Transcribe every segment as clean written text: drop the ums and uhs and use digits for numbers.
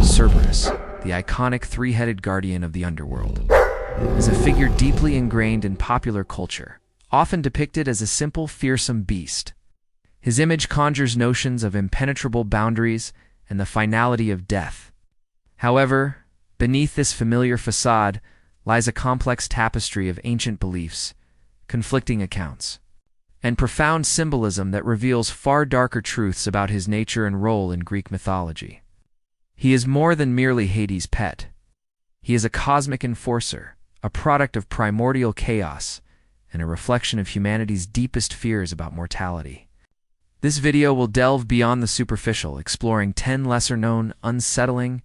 Cerberus, the iconic three-headed guardian of the underworld, is a figure deeply ingrained in popular culture, often depicted as a simple, fearsome beast. His image conjures notions of impenetrable boundaries and the finality of death. However, beneath this familiar facade lies a complex tapestry of ancient beliefs, conflicting accounts, and profound symbolism that reveals far darker truths about his nature and role in Greek mythology. He is more than merely Hades' pet. He is a cosmic enforcer, a product of primordial chaos, and a reflection of humanity's deepest fears about mortality. This video will delve beyond the superficial, exploring 10 lesser-known, unsettling,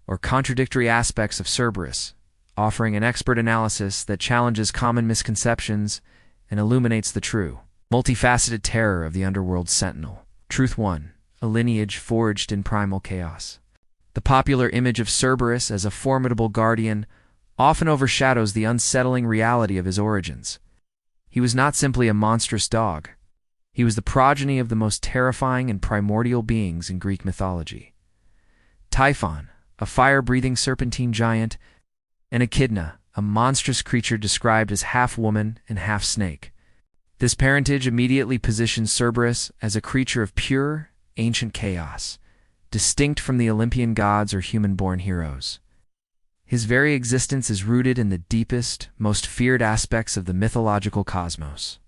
or contradictory aspects of Cerberus, offering an expert analysis that challenges common misconceptions and illuminates the true, multifaceted terror of the Underworld's sentinel. Truth 1. A lineage forged in primal chaos. The popular image of Cerberus as a formidable guardian often overshadows the unsettling reality of his origins. He was not simply a monstrous dog. He was the progeny of the most terrifying and primordial beings in Greek mythology. Typhon, a fire-breathing serpentine giant, and Echidna, a monstrous creature described as half-woman and half-snake. This parentage immediately positions Cerberus as a creature of pure, ancient chaos, distinct from the Olympian gods or human-born heroes. His very existence is rooted in the deepest, most feared aspects of the mythological cosmos.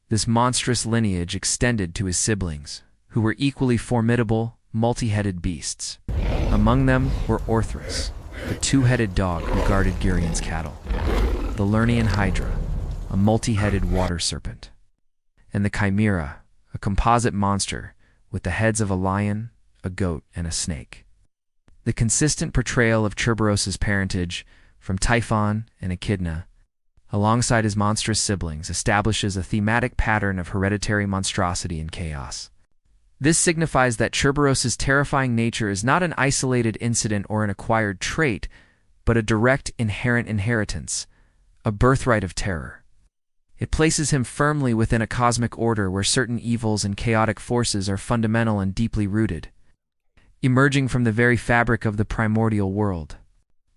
This monstrous lineage extended to his siblings, who were equally formidable, multi-headed beasts. Among them were Orthrus, the two-headed dog who guarded Gerion's cattle, the Lernaean Hydra, a multi-headed water serpent, and the Chimera, a composite monster with the heads of a lion, a goat, and a snake. The consistent portrayal of Cerberus's parentage from Typhon and Echidna, alongside his monstrous siblings, establishes a thematic pattern of hereditary monstrosity and chaos. This signifies that Cerberus's terrifying nature is not an isolated incident or an acquired trait, but a direct inherent inheritance, a birthright of terror. It places him firmly within a cosmic order where certain evils and chaotic forces are fundamental and deeply rooted, emerging from the very fabric of the primordial world.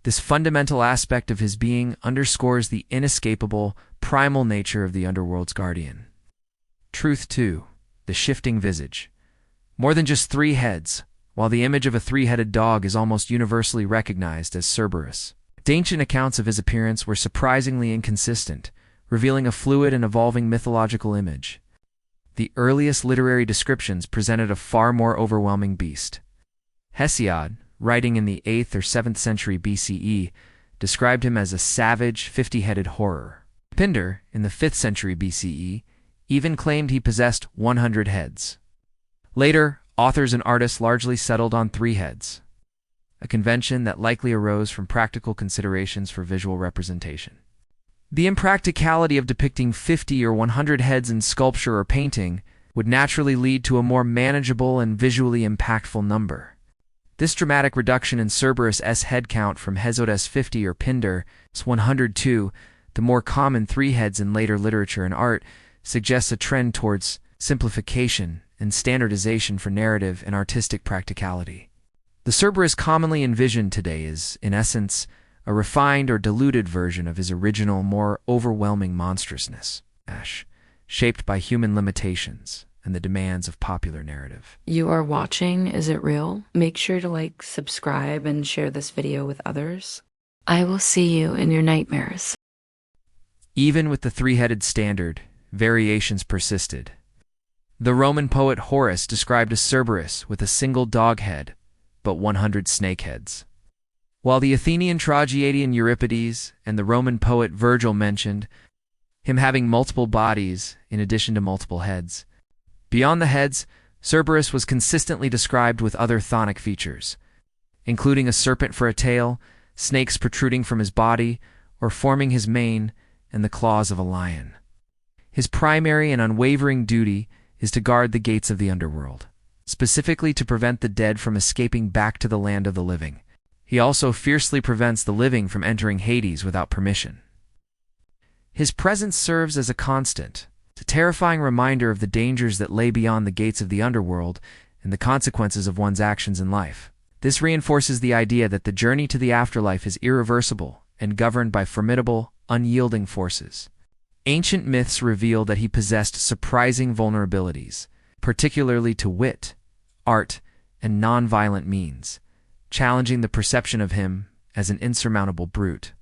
This fundamental aspect of his being underscores the inescapable, primal nature of the Underworld's guardian. Truth 2. The shifting visage. More than just 3 heads, while the image of a 3-headed dog is almost universally recognized as Cerberus, ancient accounts of his appearance were surprisingly inconsistent, revealing a fluid and evolving mythological image. The earliest literary descriptions presented a far more overwhelming beast. Hesiod, writing in the 8th or 7th century BCE, described him as a savage, 50-headed horror. Pindar, in the 5th century BCE, even claimed he possessed 100 heads. Later, authors and artists largely settled on 3 heads, a convention that likely arose from practical considerations for visual representation. The impracticality of depicting 50 or 100 heads in sculpture or painting would naturally lead to a more manageable and visually impactful number. This dramatic reduction in Cerberus' head count from Hesiod's 50 or Pindar's 102, the more common 3 heads in later literature and art, suggests a trend towards simplification and standardization for narrative and artistic practicality. The Cerberus commonly envisioned today is, in essence, a refined or diluted version of his original, more overwhelming monstrousness, shaped by human limitations and the demands of popular narrative. You are watching Is It Real? Make sure to like, subscribe, and share this video with others. I will see you in your nightmares. Even with the 3-headed standard, variations persisted. The Roman poet Horace described a Cerberus with a single dog head, but 100 snake heads. While the Athenian tragedian Euripides and the Roman poet Virgil mentioned him having multiple bodies in addition to multiple heads. Beyond the heads, Cerberus was consistently described with other chthonic features, including a serpent for a tail, snakes protruding from his body, or forming his mane, and the claws of a lion. His primary and unwavering duty is to guard the gates of the underworld, specifically to prevent the dead from escaping back to the land of the living. He also fiercely prevents the living from entering Hades without permission. His presence serves as a constant, a terrifying reminder of the dangers that lay beyond the gates of the underworld and the consequences of one's actions in life. This reinforces the idea that the journey to the afterlife is irreversible and governed by formidable, unyielding forces. Ancient myths reveal that he possessed surprising vulnerabilities, particularly to wit, art, and non-violent means, challenging the perception of him as an insurmountable brute.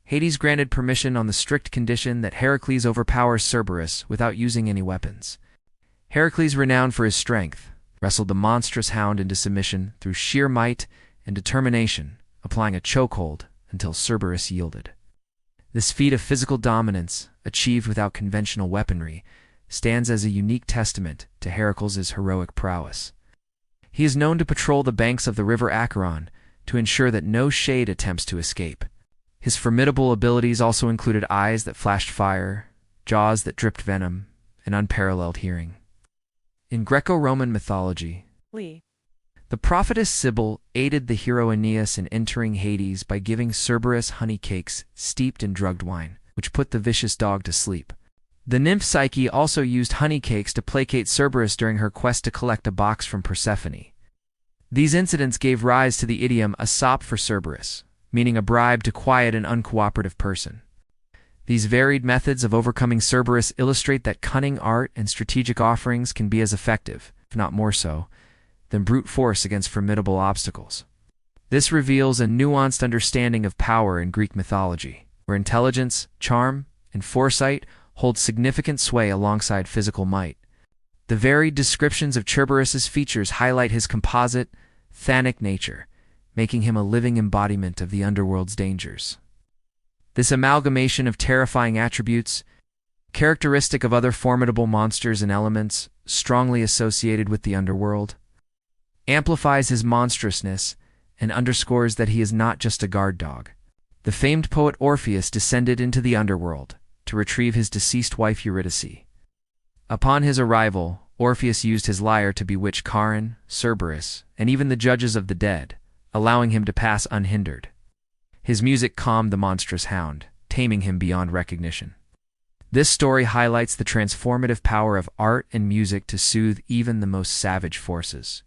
Hades granted permission on the strict condition that Heracles overpowers Cerberus without using any weapons. Heracles, renowned for his strength, wrestled the monstrous hound into submission through sheer might and determination, applying a chokehold until Cerberus yielded. This feat of physical dominance, achieved without conventional weaponry, stands as a unique testament to Heracles' heroic prowess. He is known to patrol the banks of the river Acheron to ensure that no shade attempts to escape. His formidable abilities also included eyes that flashed fire, jaws that dripped venom, and unparalleled hearing. In Greco-Roman mythology, the prophetess Sibyl aided the hero Aeneas in entering Hades by giving Cerberus honey cakes steeped in drugged wine, which put the vicious dog to sleep. The nymph Psyche also used honey cakes to placate Cerberus during her quest to collect a box from Persephone. These incidents gave rise to the idiom a sop for Cerberus, meaning a bribe to quiet an uncooperative person. These varied methods of overcoming Cerberus illustrate that cunning art and strategic offerings can be as effective, if not more so, than brute force against formidable obstacles. This reveals a nuanced understanding of power in Greek mythology, where intelligence, charm, and foresight hold significant sway alongside physical might. The varied descriptions of Cerberus's features highlight his composite, thanic nature, making him a living embodiment of the underworld's dangers. This amalgamation of terrifying attributes, characteristic of other formidable monsters and elements strongly associated with the underworld, amplifies his monstrousness and underscores that he is not just a guard dog. The famed poet Orpheus descended into the underworld to retrieve his deceased wife Eurydice. Upon his arrival, Orpheus used his lyre to bewitch Charon, Cerberus, and even the judges of the dead, allowing him to pass unhindered. His music calmed the monstrous hound, taming him beyond recognition. This story highlights the transformative power of art and music to soothe even the most savage forces,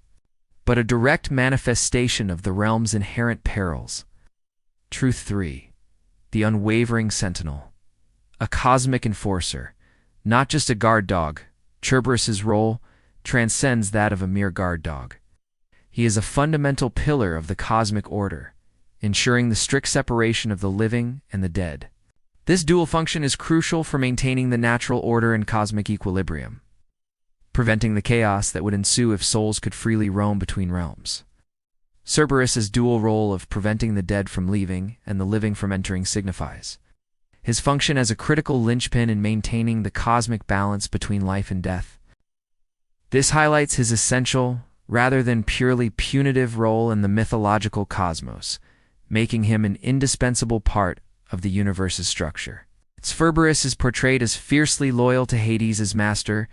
but a direct manifestation of the realm's inherent perils. Truth 3. The Unwavering Sentinel. A cosmic enforcer, not just a guard dog, Cerberus's role transcends that of a mere guard dog. He is a fundamental pillar of the cosmic order, ensuring the strict separation of the living and the dead. This dual function is crucial for maintaining the natural order and cosmic equilibrium, preventing the chaos that would ensue if souls could freely roam between realms. Cerberus's dual role of preventing the dead from leaving and the living from entering signifies his function as a critical linchpin in maintaining the cosmic balance between life and death. This highlights his essential, rather than purely punitive role in the mythological cosmos, making him an indispensable part of the universe's structure. Cerberus is portrayed as fiercely loyal to Hades' master,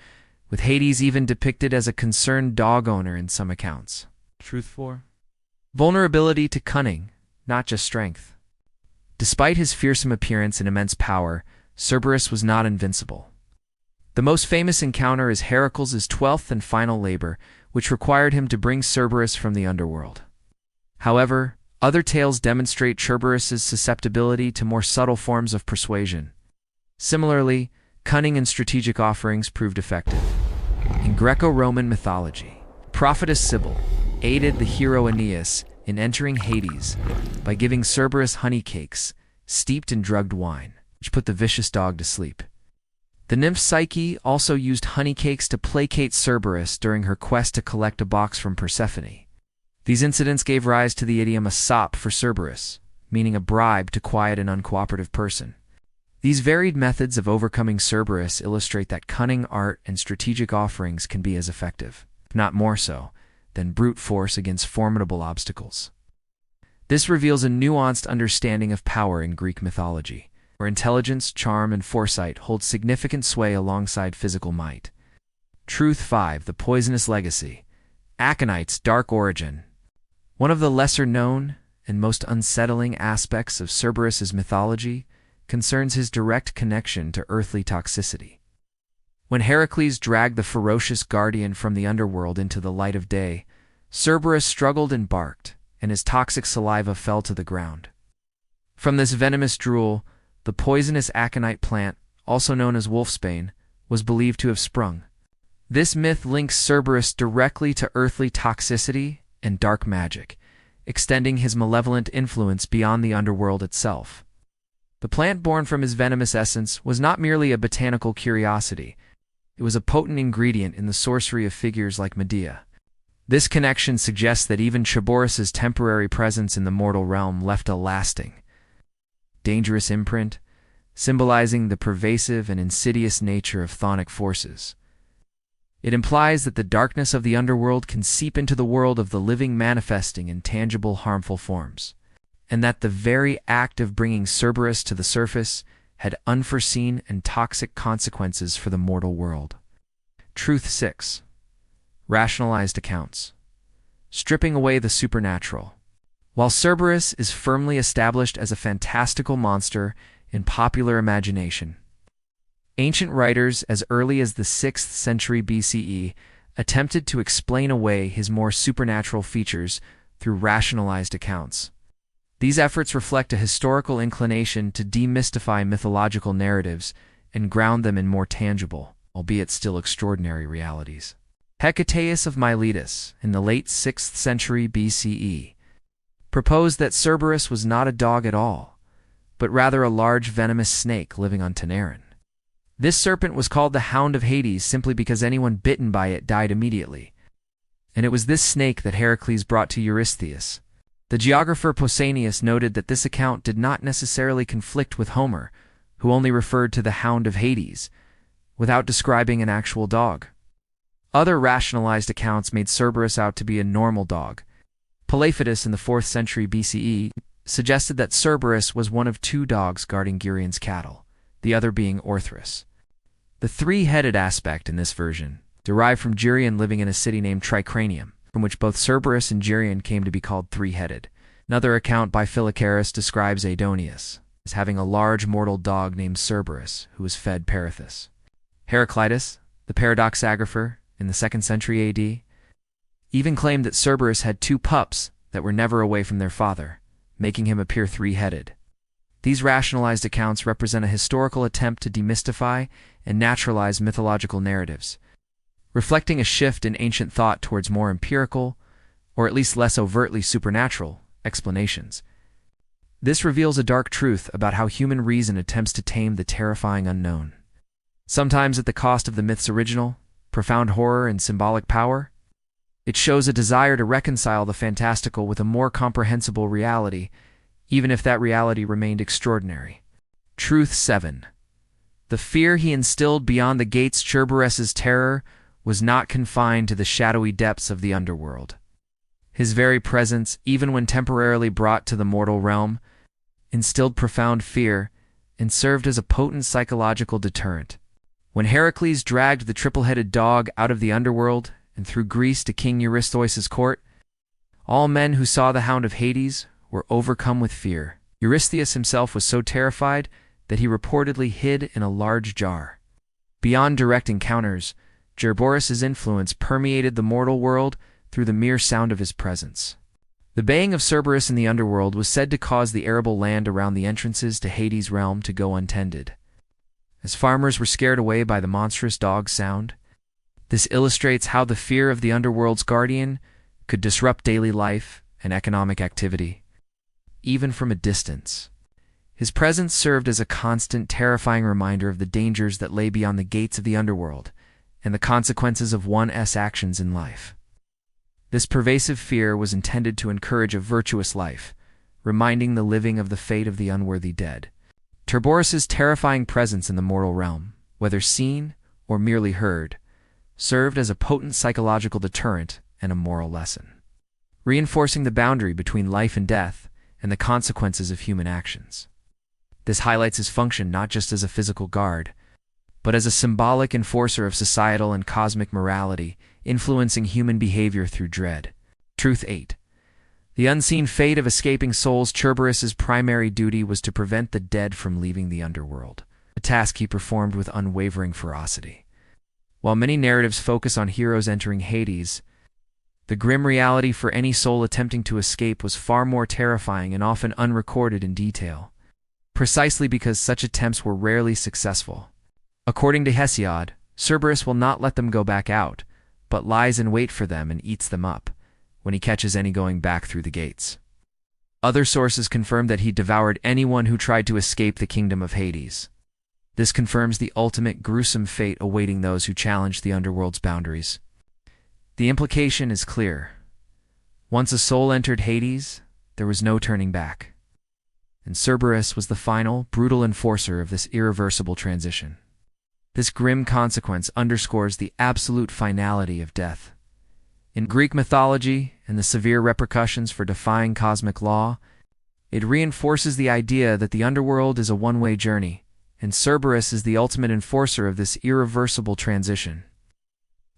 with Hades even depicted as a concerned dog owner in some accounts. Truth 4. Vulnerability to cunning, not just strength. Despite his fearsome appearance and immense power, Cerberus was not invincible. The most famous encounter is Heracles' 12th and final labor, which required him to bring Cerberus from the underworld. However, other tales demonstrate Cerberus's susceptibility to more subtle forms of persuasion. Similarly, cunning and strategic offerings proved effective. In Greco-Roman mythology, prophetess Sibyl aided the hero Aeneas in entering Hades by giving Cerberus honey cakes steeped in drugged wine, which put the vicious dog to sleep. The nymph Psyche also used honey cakes to placate Cerberus during her quest to collect a box from Persephone. These incidents gave rise to the idiom a sop for Cerberus, meaning a bribe to quiet an uncooperative person. These varied methods of overcoming Cerberus illustrate that cunning art and strategic offerings can be as effective, if not more so, than brute force against formidable obstacles. This reveals a nuanced understanding of power in Greek mythology, where intelligence, charm, and foresight hold significant sway alongside physical might. Truth 5. The Poisonous Legacy. Aconite's dark origin. One of the lesser-known and most unsettling aspects of Cerberus's mythology concerns his direct connection to earthly toxicity. When Heracles dragged the ferocious guardian from the underworld into the light of day, Cerberus struggled and barked, and his toxic saliva fell to the ground. From this venomous drool, the poisonous aconite plant, also known as wolfsbane, was believed to have sprung. This myth links Cerberus directly to earthly toxicity and dark magic, extending his malevolent influence beyond the underworld itself. The plant born from his venomous essence was not merely a botanical curiosity. It was a potent ingredient in the sorcery of figures like Medea. This connection suggests that even Cerberus's temporary presence in the mortal realm left a lasting, dangerous imprint, symbolizing the pervasive and insidious nature of chthonic forces. It implies that the darkness of the underworld can seep into the world of the living, manifesting in tangible, harmful forms, and that the very act of bringing Cerberus to the surface had unforeseen and toxic consequences for the mortal world. Truth 6. Rationalized accounts. Stripping away the supernatural. While Cerberus is firmly established as a fantastical monster in popular imagination, ancient writers as early as the 6th century BCE attempted to explain away his more supernatural features through rationalized accounts. These efforts reflect a historical inclination to demystify mythological narratives and ground them in more tangible, albeit still extraordinary, realities. Hecataeus of Miletus, in the late 6th century BCE, proposed that Cerberus was not a dog at all, but rather a large venomous snake living on Taenarun. This serpent was called the Hound of Hades simply because anyone bitten by it died immediately, and it was this snake that Heracles brought to Eurystheus. The geographer Pausanias noted that this account did not necessarily conflict with Homer, who only referred to the Hound of Hades, without describing an actual dog. Other rationalized accounts made Cerberus out to be a normal dog. Pelephatus in the 4th century BCE suggested that Cerberus was one of 2 dogs guarding Gerion's cattle, the other being Orthrus. The 3-headed aspect in this version derived from Gerion living in a city named Tricranium, from which both Cerberus and Gerion came to be called 3-headed. Another account by Philocharis describes Adoneus as having a large mortal dog named Cerberus, who was fed Perithous. Heraclitus, the paradoxographer, in the 2nd century AD, even claimed that Cerberus had 2 pups that were never away from their father, making him appear 3-headed. These rationalized accounts represent a historical attempt to demystify and naturalize mythological narratives, reflecting a shift in ancient thought towards more empirical, or at least less overtly supernatural, explanations. This reveals a dark truth about how human reason attempts to tame the terrifying unknown, sometimes at the cost of the myth's original, profound horror and symbolic power. It shows a desire to reconcile the fantastical with a more comprehensible reality, even if that reality remained extraordinary. Truth 7. The fear he instilled beyond the gates. Cerberus's terror was not confined to the shadowy depths of the underworld. His very presence, even when temporarily brought to the mortal realm, instilled profound fear and served as a potent psychological deterrent. When Heracles dragged the triple-headed dog out of the underworld and threw Greece to King Eurystheus' court, all men who saw the Hound of Hades were overcome with fear. Eurystheus himself was so terrified that he reportedly hid in a large jar. Beyond direct encounters, Cerberus's influence permeated the mortal world through the mere sound of his presence. The baying of Cerberus in the underworld was said to cause the arable land around the entrances to Hades' realm to go untended, as farmers were scared away by the monstrous dog's sound. This illustrates how the fear of the underworld's guardian could disrupt daily life and economic activity, even from a distance. His presence served as a constant, terrifying reminder of the dangers that lay beyond the gates of the underworld and the consequences of one's actions in life. This pervasive fear was intended to encourage a virtuous life, reminding the living of the fate of the unworthy dead. Cerberus's terrifying presence in the mortal realm, whether seen or merely heard, served as a potent psychological deterrent and a moral lesson, reinforcing the boundary between life and death and the consequences of human actions. This highlights his function not just as a physical guard, but as a symbolic enforcer of societal and cosmic morality, influencing human behavior through dread. Truth 8. The unseen fate of escaping souls. Cerberus's primary duty was to prevent the dead from leaving the underworld, a task he performed with unwavering ferocity. While many narratives focus on heroes entering Hades, The grim reality for any soul attempting to escape was far more terrifying and often unrecorded in detail, precisely because such attempts were rarely successful. According to Hesiod, Cerberus will not let them go back out, but lies in wait for them and eats them up, when he catches any going back through the gates. Other sources confirm that he devoured anyone who tried to escape the kingdom of Hades. This confirms the ultimate gruesome fate awaiting those who challenge the underworld's boundaries. The implication is clear. Once a soul entered Hades, there was no turning back. And Cerberus was the final, brutal enforcer of this irreversible transition. This grim consequence underscores the absolute finality of death. In Greek mythology and the severe repercussions for defying cosmic law, it reinforces the idea that the underworld is a one-way journey, and Cerberus is the ultimate enforcer of this irreversible transition.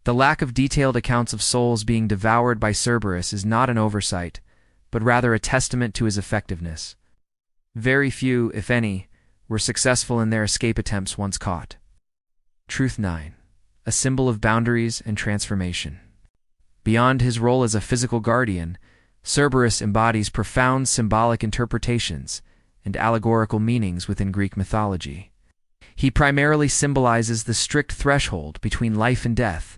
The lack of detailed accounts of souls being devoured by Cerberus is not an oversight, but rather a testament to his effectiveness. Very few, if any, were successful in their escape attempts once caught. Truth 9. A symbol of boundaries and transformation. Beyond his role as a physical guardian, Cerberus embodies profound symbolic interpretations and allegorical meanings within Greek mythology. He primarily symbolizes the strict threshold between life and death.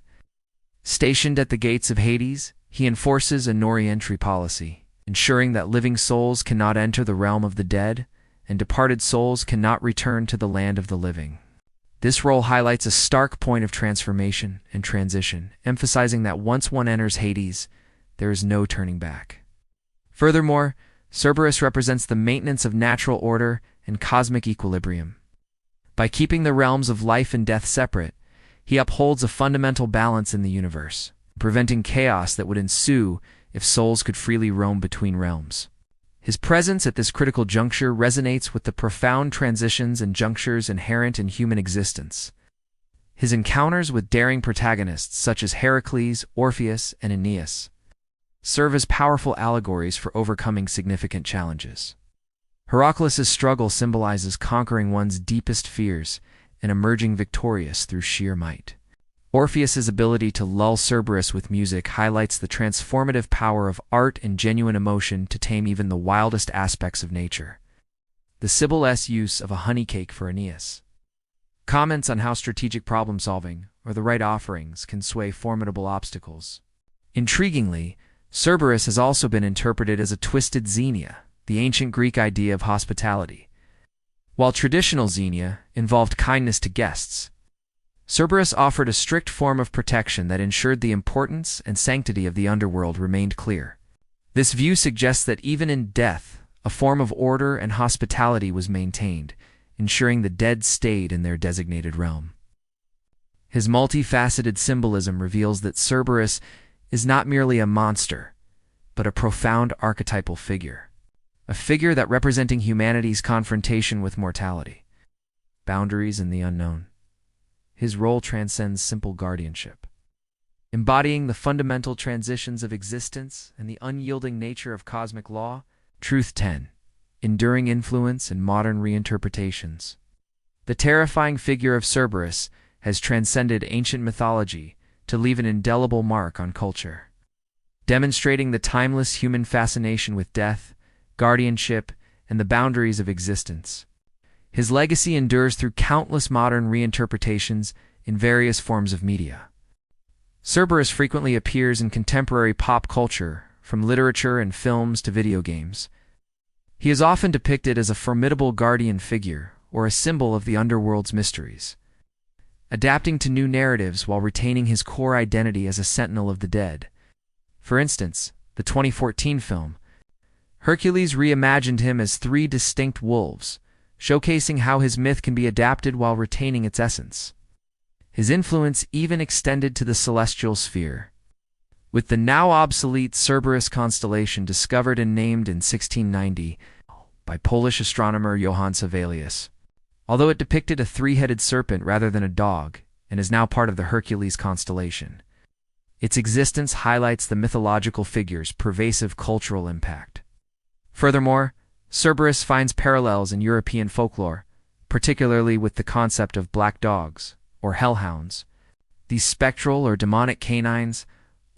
Stationed at the gates of Hades, he enforces a no-re-entry policy, ensuring that living souls cannot enter the realm of the dead, and departed souls cannot return to the land of the living. This role highlights a stark point of transformation and transition, emphasizing that once one enters Hades, there is no turning back. Furthermore, Cerberus represents the maintenance of natural order and cosmic equilibrium. By keeping the realms of life and death separate, he upholds a fundamental balance in the universe, preventing chaos that would ensue if souls could freely roam between realms. His presence at this critical juncture resonates with the profound transitions and junctures inherent in human existence. His encounters with daring protagonists such as Heracles, Orpheus, and Aeneas serve as powerful allegories for overcoming significant challenges. Heracles' struggle symbolizes conquering one's deepest fears and emerging victorious through sheer might. Orpheus' ability to lull Cerberus with music highlights the transformative power of art and genuine emotion to tame even the wildest aspects of nature. The Sibyl's use of a honey cake for Aeneas comments on how strategic problem-solving or the right offerings can sway formidable obstacles. Intriguingly, Cerberus has also been interpreted as a twisted xenia, the ancient Greek idea of hospitality. While traditional xenia involved kindness to guests, Cerberus offered a strict form of protection that ensured the importance and sanctity of the underworld remained clear. This view suggests that even in death, a form of order and hospitality was maintained, ensuring the dead stayed in their designated realm. His multifaceted symbolism reveals that Cerberus is not merely a monster, but a profound archetypal figure. A figure that representing humanity's confrontation with mortality, boundaries, and the unknown. His role transcends simple guardianship, embodying the fundamental transitions of existence and the unyielding nature of cosmic law. Truth 10. Enduring influence and modern reinterpretations. The terrifying figure of Cerberus has transcended ancient mythology to leave an indelible mark on culture, demonstrating the timeless human fascination with death, guardianship, and the boundaries of existence. His legacy endures through countless modern reinterpretations in various forms of media. Cerberus frequently appears in contemporary pop culture, from literature and films to video games. He is often depicted as a formidable guardian figure or a symbol of the underworld's mysteries, adapting to new narratives while retaining his core identity as a sentinel of the dead. For instance, the 2014 film Hercules reimagined him as 3 distinct wolves, showcasing how his myth can be adapted while retaining its essence. His influence even extended to the celestial sphere, with the now obsolete Cerberus constellation discovered and named in 1690 by Polish astronomer Johann Sibelius. Although it depicted a 3-headed serpent rather than a dog, and is now part of the Hercules constellation, its existence highlights the mythological figure's pervasive cultural impact. Furthermore, Cerberus finds parallels in European folklore, particularly with the concept of black dogs, or hellhounds. These spectral or demonic canines,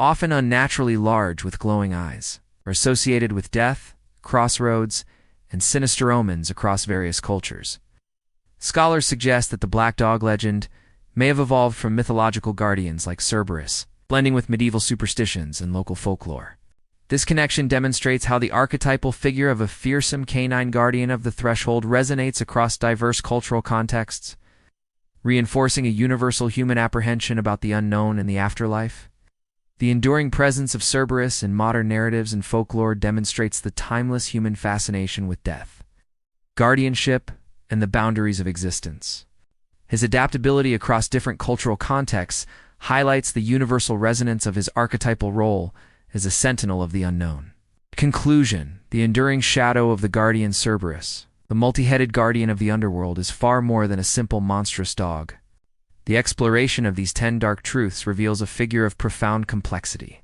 often unnaturally large with glowing eyes, are associated with death, crossroads, and sinister omens across various cultures. Scholars suggest that the black dog legend may have evolved from mythological guardians like Cerberus, blending with medieval superstitions and local folklore. This connection demonstrates how the archetypal figure of a fearsome canine guardian of the threshold resonates across diverse cultural contexts, reinforcing a universal human apprehension about the unknown and the afterlife. The enduring presence of Cerberus in modern narratives and folklore demonstrates the timeless human fascination with death, guardianship, and the boundaries of existence. His adaptability across different cultural contexts highlights the universal resonance of his archetypal role as a sentinel of the unknown. Conclusion: the enduring shadow of the guardian Cerberus, the multi-headed guardian of the underworld, is far more than a simple monstrous dog. The exploration of these 10 dark truths reveals a figure of profound complexity,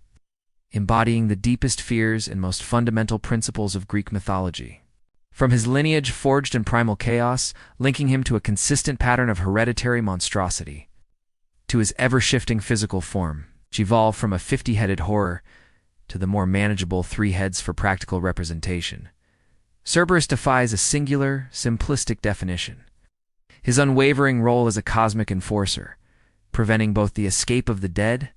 embodying the deepest fears and most fundamental principles of Greek mythology. From his lineage forged in primal chaos, linking him to a consistent pattern of hereditary monstrosity, to his ever-shifting physical form, which evolved from a 50-headed horror to the more manageable 3 heads for practical representation, Cerberus defies a singular, simplistic definition. His unwavering role as a cosmic enforcer, preventing both the escape of the dead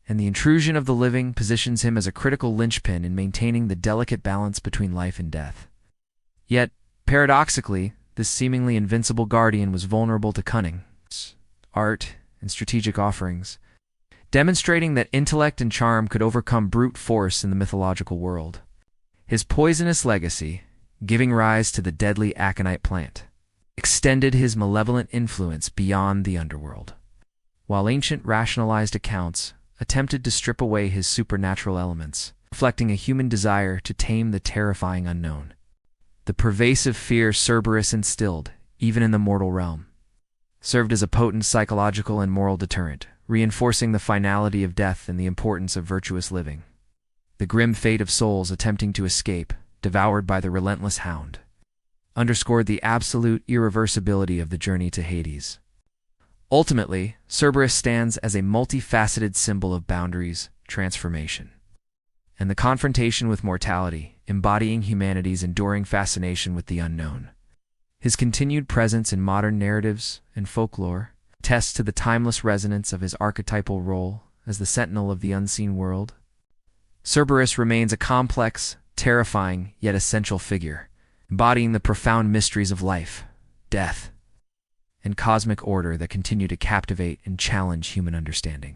and the intrusion of the living, positions him as a critical linchpin in maintaining the delicate balance between life and death. Yet, paradoxically, this seemingly invincible guardian was vulnerable to cunning, art, and strategic offerings, demonstrating that intellect and charm could overcome brute force in the mythological world. His poisonous legacy, giving rise to the deadly aconite plant, extended his malevolent influence beyond the underworld, while ancient rationalized accounts attempted to strip away his supernatural elements, reflecting a human desire to tame the terrifying unknown. The pervasive fear Cerberus instilled, even in the mortal realm, served as a potent psychological and moral deterrent, reinforcing the finality of death and the importance of virtuous living. The grim fate of souls attempting to escape, devoured by the relentless hound, underscored the absolute irreversibility of the journey to Hades. Ultimately, Cerberus stands as a multifaceted symbol of boundaries, transformation, and the confrontation with mortality, embodying humanity's enduring fascination with the unknown. His continued presence in modern narratives and folklore attests to the timeless resonance of his archetypal role as the sentinel of the unseen world. Cerberus remains a complex, terrifying, yet essential figure, embodying the profound mysteries of life, death, and cosmic order that continue to captivate and challenge human understanding.